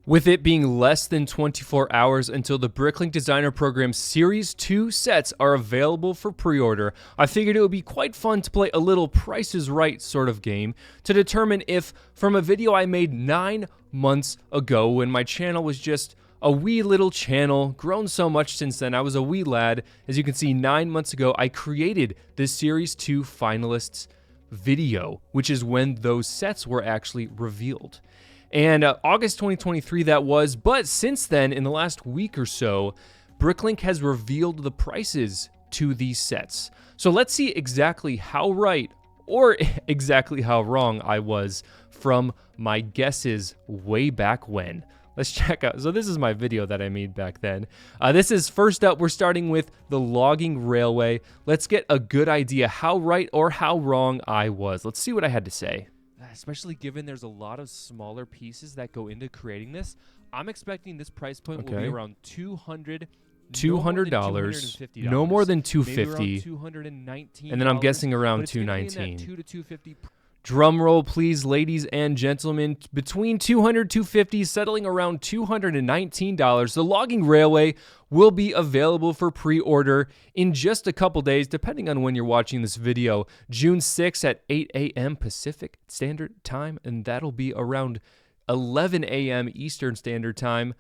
With it being less than 24 hours until the Bricklink Designer Program Series 2 sets are available for pre-order, I figured it would be quite fun to play a little Price is Right sort of game to determine if, from a video I made 9 months ago when my channel was just a wee little channel, grown so much since then, I was a wee lad. As you can see, 9 months ago, I created this Series 2 finalists video, which is when those sets were actually revealed. And August 2023 that was, but since then, in the last week or so, Bricklink has revealed the prices to these sets. So let's see exactly how right or exactly how wrong I was from my guesses way back when. Let's check out. So this is my video that I made back then. This is first up, we're starting with the logging railway. Let's get a good idea how right or how wrong I was. Let's see what I had to say. Especially given there's a lot of smaller pieces that go into creating this, I'm expecting this price point will be around $200. No more than $250. $219. And then I'm guessing around $219. Drum roll, please, ladies and gentlemen. Between $200, $250, settling around $219. The logging railway will be available for pre-order in just a couple days, depending on when you're watching this video. June 6th at 8 a.m. Pacific Standard Time, and that'll be around 11 a.m. Eastern Standard Time.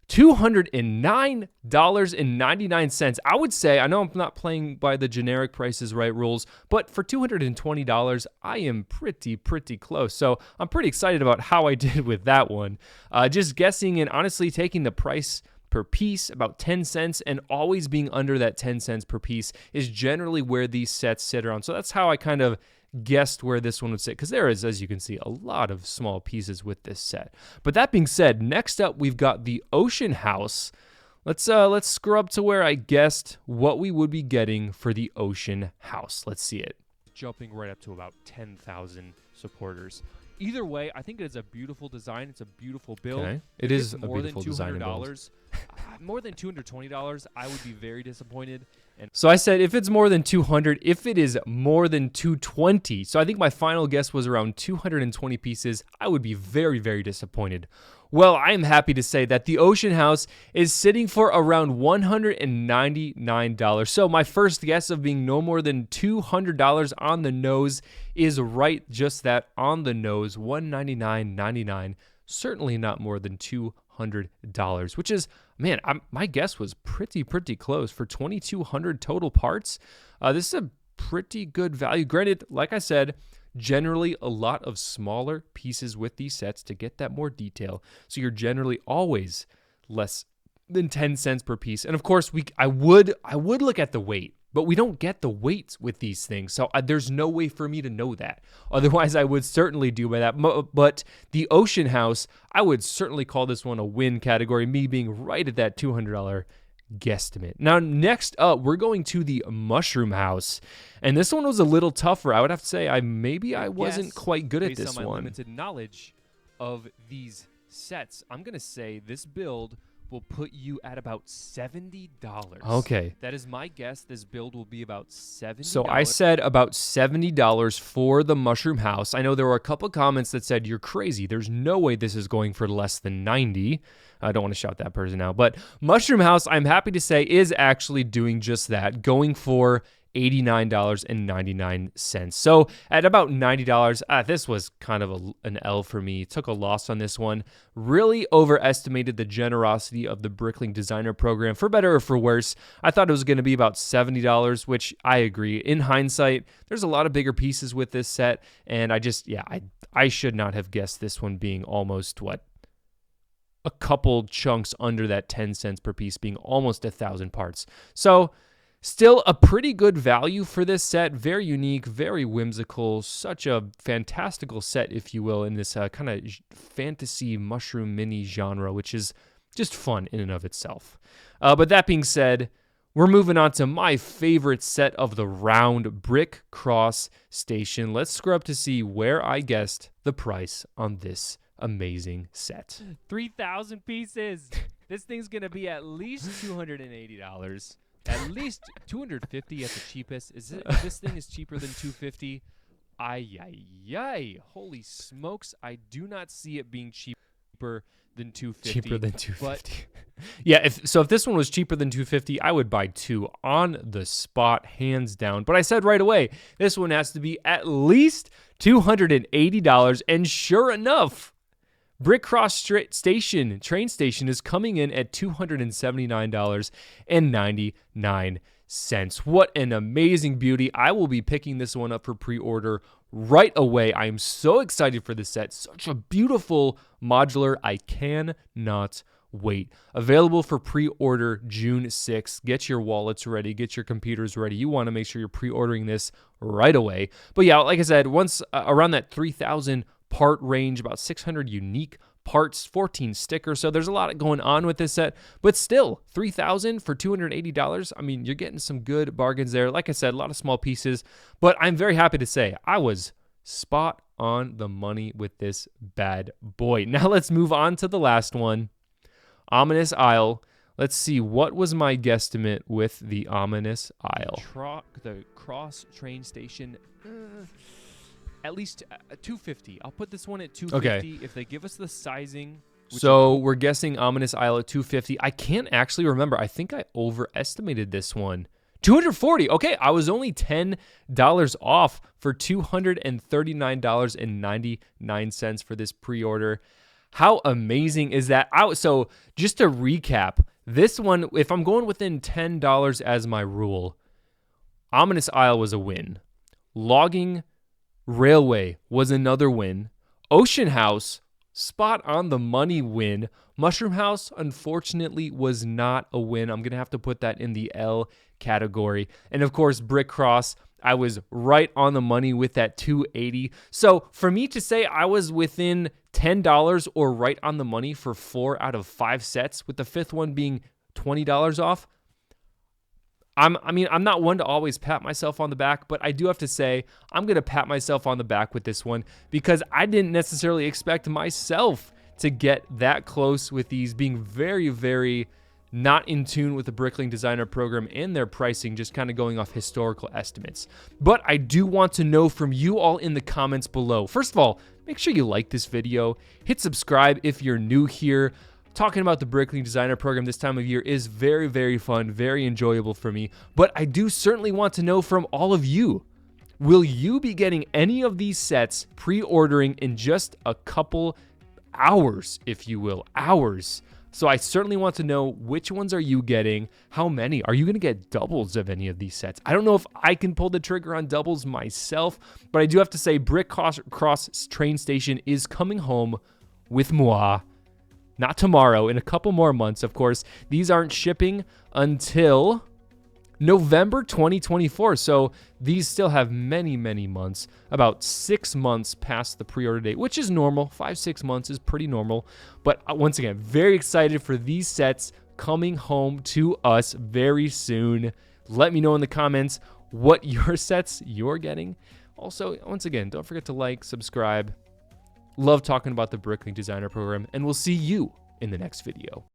$209.99. I would say, I know I'm not playing by the generic Price is Right rules, but for $220, I am pretty close. So I'm pretty excited about how I did with that one. Just guessing and honestly taking the price per piece, about 10 cents, and always being under that 10 cents per piece is generally where these sets sit around. So that's how I kind of guessed where this one would sit, because there is, as you can see, a lot of small pieces with this set. But that being said, next up we've got the Ocean House. Let's scrub to where I guessed what we would be getting for the Ocean House. Let's see it. Jumping right up to about 10,000 supporters. Either way, I think it is a beautiful design. It's a beautiful build. Okay. It is a beautiful design and build. More than $220, I would be very disappointed. And so I said if it's more than 200, if it is more than 220, so I think my final guess was around 220 pieces, I would be very disappointed. Well, I am happy to say that the Ocean House is sitting for around $199. So my first guess of being no more than $200 on the nose is right, just that, on the nose, $199.99. Certainly not more than $200, which is, man, my guess was pretty close for 2,200 total parts. This is a pretty good value. Granted, like I said, generally a lot of smaller pieces with these sets to get that more detail. So you're generally always less than 10 cents per piece. And of course, I would look at the weight, but we don't get the weights with these things. So there's no way for me to know that. Otherwise, I would certainly do by that. But the Ocean House, I would certainly call this one a win category, me being right at that $200 guesstimate. Now, next up, we're going to the Mushroom House. And this one was a little tougher. I would have to say I wasn't quite good at this one. Based on my limited knowledge of these sets, I'm going to say this build will put you at about $70. Okay. That is my guess. This build will be about $70. So I said about $70 for the Mushroom House. I know there were a couple comments that said, you're crazy. There's no way this is going for less than $90. I don't want to shout that person out. But Mushroom House, I'm happy to say, is actually doing just that, going for $89.99. So at about $90, this was kind of an L for me. Took a loss on this one. Really overestimated the generosity of the Bricklink Designer Program, for better or for worse. I thought it was going to be about $70, which I agree. In hindsight, there's a lot of bigger pieces with this set, and I should not have guessed this one being almost, a couple chunks under that 10 cents per piece, being almost 1,000 parts. So still a pretty good value for this set. Very unique, very whimsical, such a fantastical set, if you will, in this kind of fantasy mushroom mini genre, which is just fun in and of itself. But that being said, we're moving on to my favorite set of the round, Brick Cross Station. Let's scrub to see where I guessed the price on this amazing set. 3,000 pieces. This thing's going to be at least $280. At least $250 at the cheapest. If this thing is cheaper than $250, Holy smokes, I do not see it being cheaper than 250. Cheaper than 250. Yeah, if this one was cheaper than 250, I would buy 2 on the spot, hands down. But I said right away, this one has to be at least $280, and sure enough, Brick Cross train station is coming in at $279.99. What an amazing beauty. I will be picking this one up for pre-order right away. I am so excited for this set. Such a beautiful modular. I cannot wait. Available for pre-order June 6th. Get your wallets ready. Get your computers ready. You want to make sure you're pre-ordering this right away. But yeah, like I said, once around that 3,000 part range, about 600 unique parts, 14 stickers. So there's a lot going on with this set, but still $3,000 for $280. I mean, you're getting some good bargains there. Like I said, a lot of small pieces, but I'm very happy to say I was spot on the money with this bad boy. Now let's move on to the last one. Ominous Isle. Let's see, what was my guesstimate with the Ominous Isle? The cross train station, at least 250. I'll put this one at 250 if they give us the sizing. So we're guessing Ominous Isle at 250. I can't actually remember. I think I overestimated this one. 240. Okay, I was only $10 off for $239.99 for this pre-order. How amazing is that? So just to recap, this one, if I'm going within $10 as my rule, Ominous Isle was a win. Logging Railway was another win. Ocean House, spot on the money win. Mushroom House, unfortunately, was not a win. I'm going to have to put that in the L category. And of course, Brick Cross, I was right on the money with that 280. So for me to say I was within $10 or right on the money for 4 out of 5 sets, with the 5th one being $20 off, I'm not one to always pat myself on the back, but I do have to say I'm going to pat myself on the back with this one because I didn't necessarily expect myself to get that close with these being very, very not in tune with the Bricklink Designer Program and their pricing, just kind of going off historical estimates. But I do want to know from you all in the comments below. First of all, make sure you like this video, hit subscribe if you're new here. Talking about the Bricklink Designer Program this time of year is very, very fun, very enjoyable for me. But I do certainly want to know from all of you, will you be getting any of these sets pre-ordering in just a couple hours, if you will, hours? So I certainly want to know, which ones are you getting? How many? Are you going to get doubles of any of these sets? I don't know if I can pull the trigger on doubles myself, but I do have to say Brick Cross train station is coming home with moi. Not tomorrow, in a couple more months, of course. These aren't shipping until November 2024. So these still have many, many months, about 6 months past the pre-order date, which is normal. 5-6 months is pretty normal. But once again, very excited for these sets coming home to us very soon. Let me know in the comments what your sets you're getting. Also, once again, don't forget to like, subscribe. Love talking about the Bricklink Designer Program, and we'll see you in the next video.